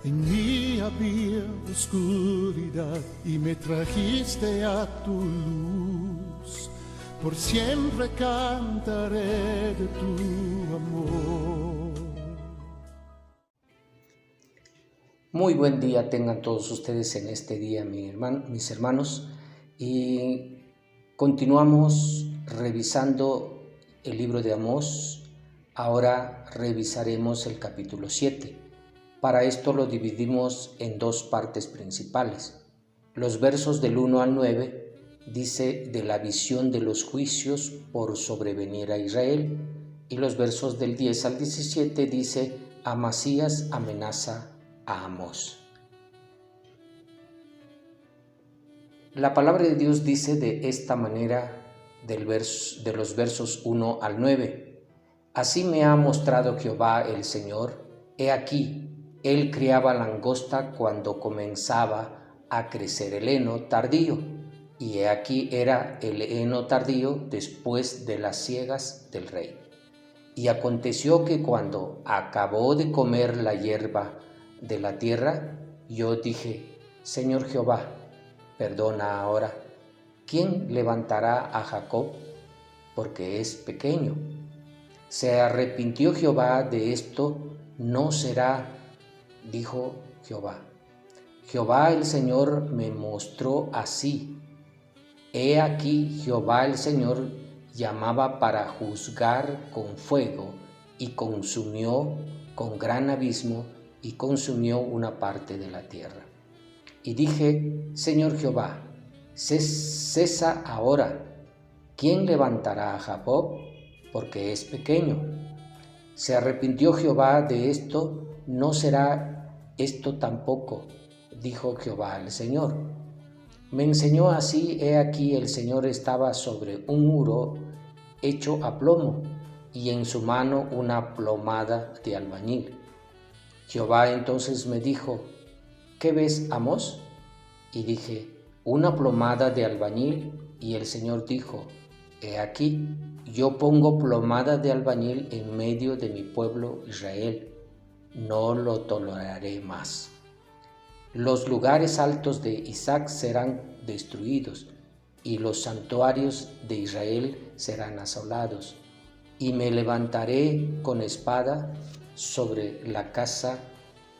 En mí había oscuridad y me trajiste a tu luz. Por siempre cantaré de tu amor. Muy buen día tengan todos ustedes en este día, mis hermanos, y continuamos revisando el libro de Amós. Ahora revisaremos el capítulo 7. Para esto lo dividimos en dos partes principales. Los versos del 1 al 9 dice de la visión de los juicios por sobrevenir a Israel, y los versos del 10 al 17 dice Amasías amenaza a Amós. La palabra de Dios dice de esta manera de los versos 1 al 9: Así me ha mostrado Jehová el Señor, he aquí, él criaba langosta cuando comenzaba a crecer el heno tardío, y he aquí era el heno tardío después de las siegas del rey. Y aconteció que cuando acabó de comer la hierba de la tierra, yo dije: Señor Jehová, perdona ahora. ¿Quién levantará a Jacob? Porque es pequeño. Se arrepintió Jehová de esto, no será, dijo Jehová. Jehová el Señor me mostró así. He aquí Jehová el Señor llamaba para juzgar con fuego, y consumió con gran abismo, y consumió una parte de la tierra. Y dije: Señor Jehová, cesa ahora. ¿Quién levantará a Jacob? Porque es pequeño. Se arrepintió Jehová de esto, no será esto tampoco, dijo Jehová el Señor. Me enseñó así: he aquí el Señor estaba sobre un muro hecho a plomo, y en su mano una plomada de albañil. Jehová entonces me dijo: ¿qué ves, Amós? Y dije: una plomada de albañil. Y el Señor dijo: he aquí, yo pongo plomada de albañil en medio de mi pueblo Israel, no lo toleraré más. Los lugares altos de Isaac serán destruidos, y los santuarios de Israel serán asolados, y me levantaré con espada sobre la casa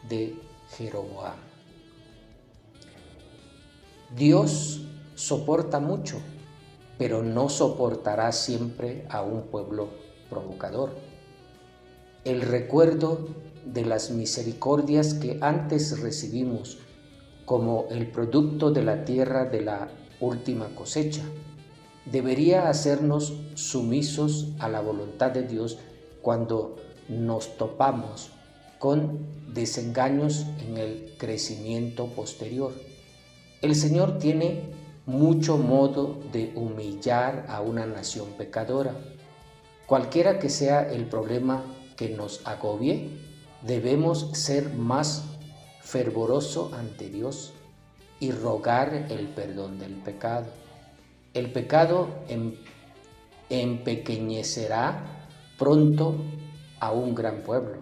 de Jeroboam. Dios soporta mucho, pero no soportará siempre a un pueblo provocador. El recuerdo de las misericordias que antes recibimos como el producto de la tierra de la última cosecha debería hacernos sumisos a la voluntad de Dios cuando nos topamos con desengaños en el crecimiento posterior. El Señor tiene mucho modo de humillar a una nación pecadora. Cualquiera que sea el problema que nos agobie, debemos ser más fervorosos ante Dios y rogar el perdón del pecado. El pecado empequeñecerá pronto a un gran pueblo.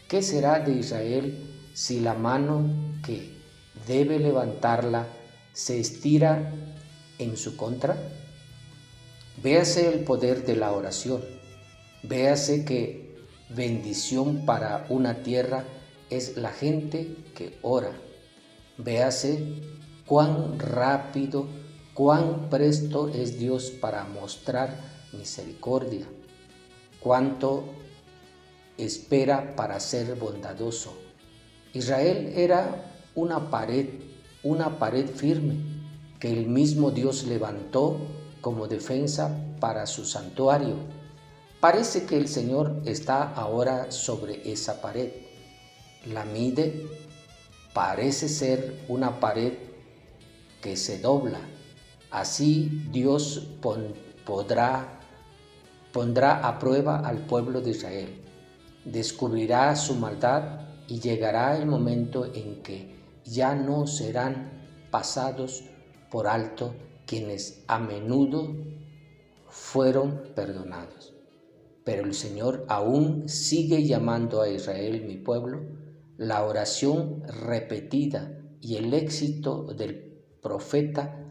¿Qué será de Israel si la mano que debe levantarla se estira en su contra? Véase el poder de la oración. Véase que bendición para una tierra es la gente que ora. Véase cuán rápido, cuán presto es Dios para mostrar misericordia, cuánto espera para ser bondadoso. Israel era una pared firme que el mismo Dios levantó como defensa para su santuario. Parece que el Señor está ahora sobre esa pared. La mide, parece ser una pared que se dobla. Así Dios pondrá a prueba al pueblo de Israel. Descubrirá su maldad y llegará el momento en que ya no serán pasados por alto quienes a menudo fueron perdonados. Pero el Señor aún sigue llamando a Israel, mi pueblo, la oración repetida y el éxito del profeta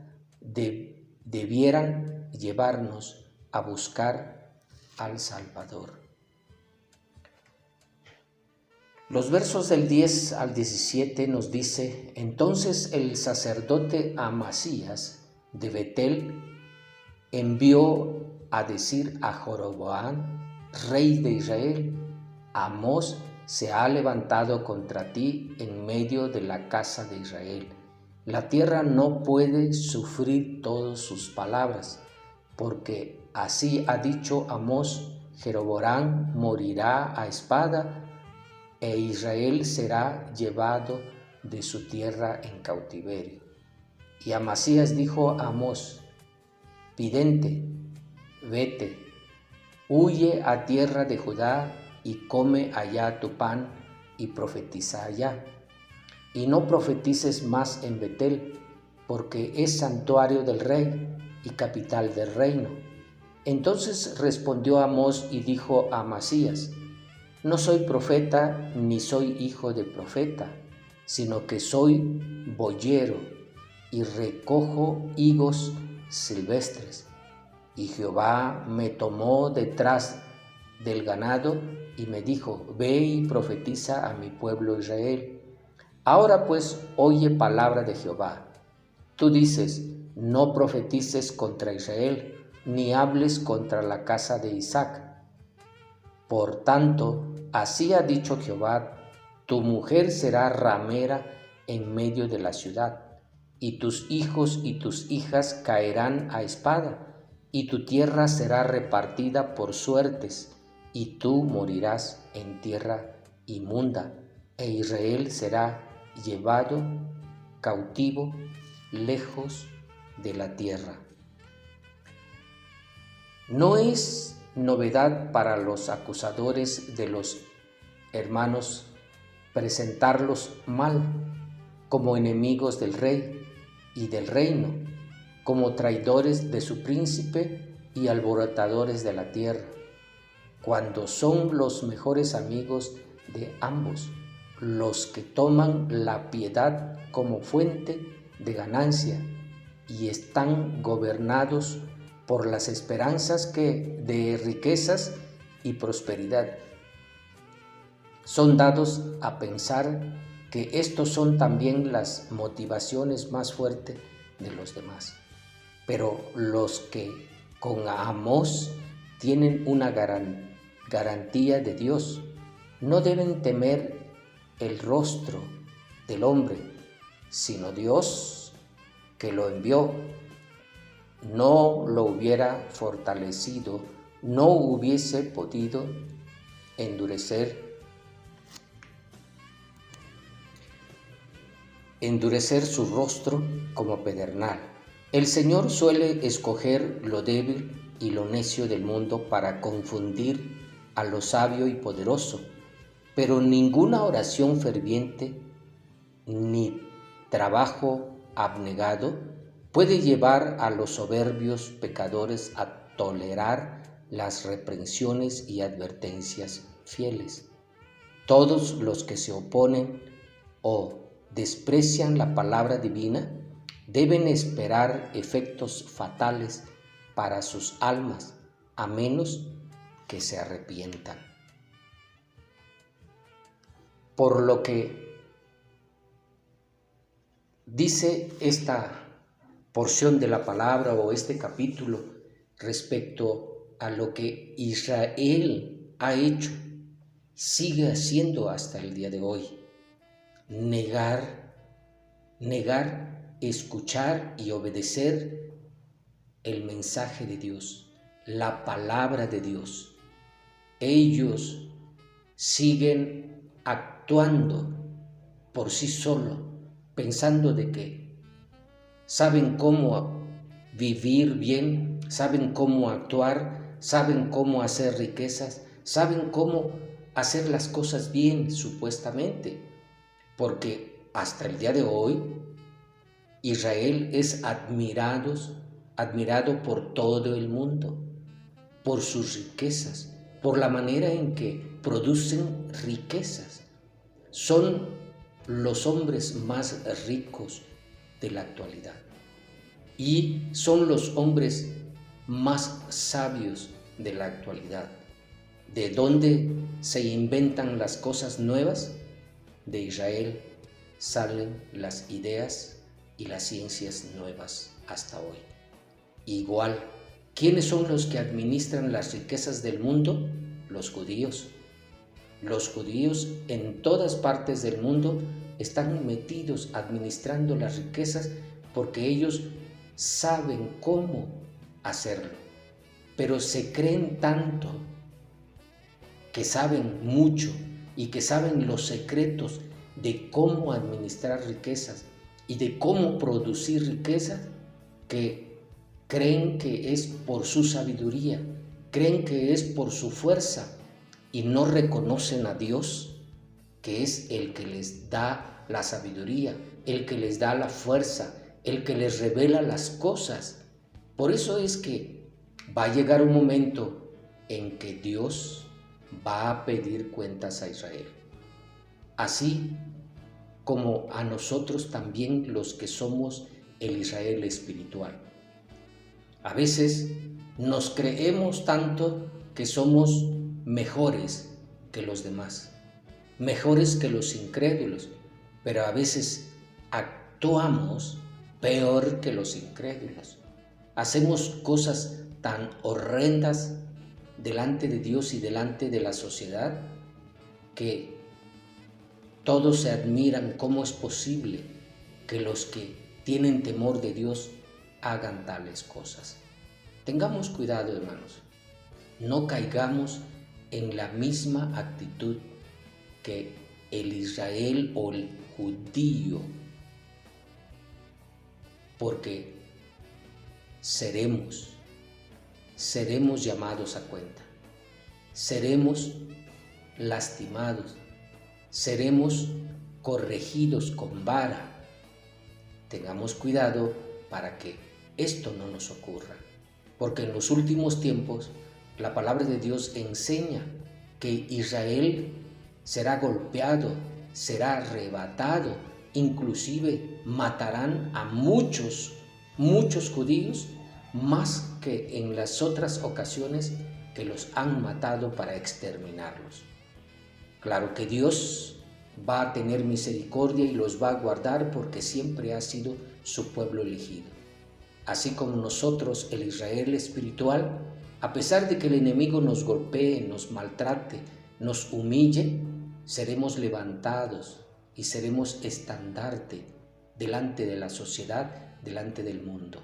debieran llevarnos a buscar al Salvador. Los versos del 10 al 17 nos dice: entonces el sacerdote Amasías de Betel envió a decir a Jeroboam, rey de Israel: Amós se ha levantado contra ti en medio de la casa de Israel. La tierra no puede sufrir todas sus palabras, porque así ha dicho Amós: Jeroboam morirá a espada, e Israel será llevado de su tierra en cautiverio. Y Amasías dijo a Amós: vidente, vete, huye a tierra de Judá y come allá tu pan y profetiza allá. Y no profetices más en Betel, porque es santuario del rey y capital del reino. Entonces respondió Amós y dijo a Amasías: no soy profeta ni soy hijo de profeta, sino que soy boyero y recojo higos silvestres. Y Jehová me tomó detrás del ganado y me dijo: ve y profetiza a mi pueblo Israel. Ahora pues oye palabra de Jehová. Tú dices: no profetices contra Israel, ni hables contra la casa de Isaac. Por tanto, así ha dicho Jehová: tu mujer será ramera en medio de la ciudad, y tus hijos y tus hijas caerán a espada, y tu tierra será repartida por suertes, y tú morirás en tierra inmunda, e Israel será llevado cautivo lejos de la tierra. No es novedad para los acusadores de los hermanos presentarlos mal, como enemigos del rey y del reino, como traidores de su príncipe y alborotadores de la tierra, cuando son los mejores amigos de ambos, los que toman la piedad como fuente de ganancia y están gobernados por las esperanzas de riquezas y prosperidad. Son dados a pensar que estos son también las motivaciones más fuertes de los demás. Pero los que con Amós tienen una garantía de Dios, no deben temer el rostro del hombre, sino Dios que lo envió. No lo hubiera fortalecido, no hubiese podido endurecer su rostro como pedernal. El Señor suele escoger lo débil y lo necio del mundo para confundir a lo sabio y poderoso, pero ninguna oración ferviente ni trabajo abnegado puede llevar a los soberbios pecadores a tolerar las reprensiones y advertencias fieles. Todos los que se oponen o desprecian la palabra divina deben esperar efectos fatales para sus almas, a menos que se arrepientan. Por lo que dice esta porción de la palabra o este capítulo respecto a lo que Israel ha hecho, sigue haciendo hasta el día de hoy: negar, escuchar y obedecer el mensaje de Dios, la palabra de Dios. Ellos siguen actuando por sí solos, pensando de que saben cómo vivir bien, saben cómo actuar, saben cómo hacer riquezas, saben cómo hacer las cosas bien, supuestamente, porque hasta el día de hoy Israel es admirado por todo el mundo, por sus riquezas, por la manera en que producen riquezas. son los hombres más ricos de la actualidad y son los hombres más sabios de la actualidad. ¿De dónde se inventan las cosas nuevas? De Israel salen las ideas y las ciencias nuevas hasta hoy. Igual, ¿quiénes son los que administran las riquezas del mundo? Los judíos. Los judíos en todas partes del mundo están metidos administrando las riquezas porque ellos saben cómo hacerlo, pero se creen tanto que saben mucho y que saben los secretos de cómo administrar riquezas y de cómo producir riquezas, que creen que es por su sabiduría, creen que es por su fuerza y no reconocen a Dios, que es el que les da la sabiduría, el que les da la fuerza, el que les revela las cosas. Por eso es que va a llegar un momento en que Dios va a pedir cuentas a Israel, así como a nosotros también, los que somos el Israel espiritual. A veces nos creemos tanto que somos mejores que los demás, mejores que los incrédulos, pero a veces actuamos peor que los incrédulos. Hacemos cosas tan horrendas delante de Dios y delante de la sociedad que todos se admiran cómo es posible que los que tienen temor de Dios hagan tales cosas. Tengamos cuidado, hermanos, no caigamos en la misma actitud que el Israel o el judío, porque seremos llamados a cuenta, seremos lastimados, seremos corregidos con vara. Tengamos cuidado para que esto no nos ocurra, porque en los últimos tiempos la palabra de Dios enseña que Israel será golpeado, será arrebatado, inclusive matarán a muchos judíos, más que en las otras ocasiones que los han matado para exterminarlos. Claro que Dios va a tener misericordia y los va a guardar porque siempre ha sido su pueblo elegido. Así como nosotros, el Israel espiritual, a pesar de que el enemigo nos golpee, nos maltrate, nos humille, seremos levantados y seremos estandarte delante de la sociedad, delante del mundo,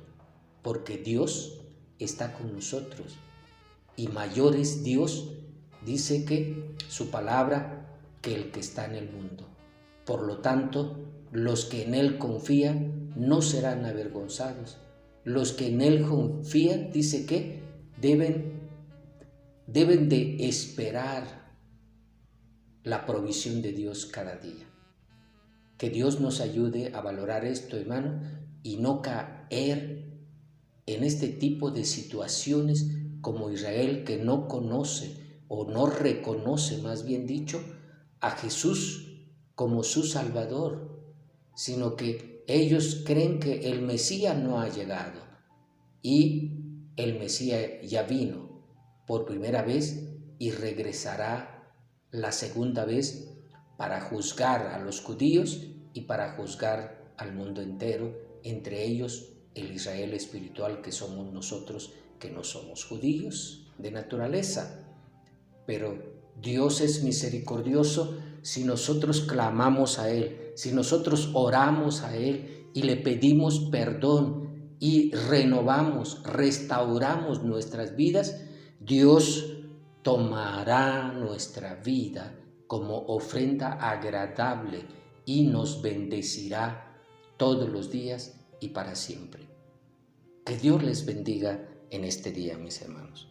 porque Dios está con nosotros y mayor es Dios, dice que su palabra, que el que está en el mundo. Por lo tanto, los que en Él confían no serán avergonzados. Los que en Él confían, dice que deben de esperar la provisión de Dios cada día. Que Dios nos ayude a valorar esto, hermano, y no caer en este tipo de situaciones como Israel, que no conoce o no reconoce, más bien dicho, a Jesús como su Salvador, sino que ellos creen que el Mesías no ha llegado y el Mesías ya vino por primera vez y regresará la segunda vez para juzgar a los judíos y para juzgar al mundo entero, entre ellos el Israel espiritual que somos nosotros, que no somos judíos de naturaleza. Pero Dios es misericordioso si nosotros clamamos a Él, si nosotros oramos a Él y le pedimos perdón y renovamos, restauramos nuestras vidas. Dios tomará nuestra vida como ofrenda agradable y nos bendecirá todos los días y para siempre. Que Dios les bendiga en este día, mis hermanos.